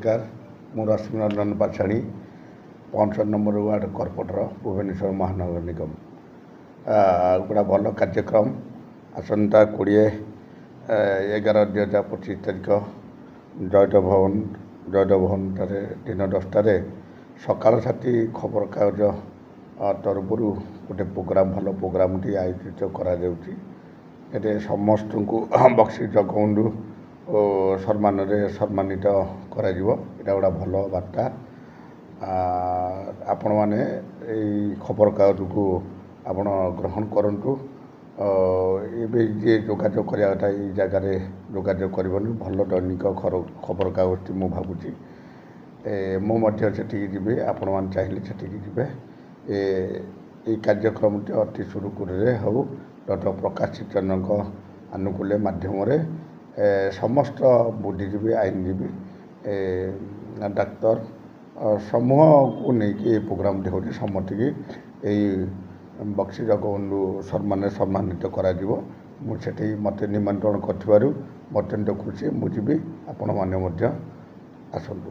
नमस्कार मु Rashmiranjan Pachhani 65 number ward corporator Bhubaneswar महानगर निगम गोटा भल कार्यक्रम आसंता 20/11/2025 तारीख जयदेव भवन दिन 10टार सकाल साथी खबर कागज तरफ गोटे प्रोग्राम भल प्रोग्राम टी आयोजित करा समस्त को बक्सी जगबंधु सम्मान सम्मानित करा गोटा भल बार्ता आपण मैंने खबर कागज को आपण ग्रहण करूँ ये जोगाजोग कराटा ये जगार जोगाजोग करनी भल दैनिक खबर कागज मु भावुची मुझे जी आपण मैंने चाहिए सेठिकी जी ये कार्यक्रम अति सुरुखुर हो डॉक्टर प्रकाश चंद्र आनुकूल्य माध्यम समस्त बुद्धिजीवी आईनजीवी डाक्तर समूह को लेकिन प्रोग्राम हो समस्त की बक्सी जगबंधु सम्मान सम्मानित करा मुझे मत निमंत्रण कर अत्यंत खुशी मुझे आपण मैंने आसतु।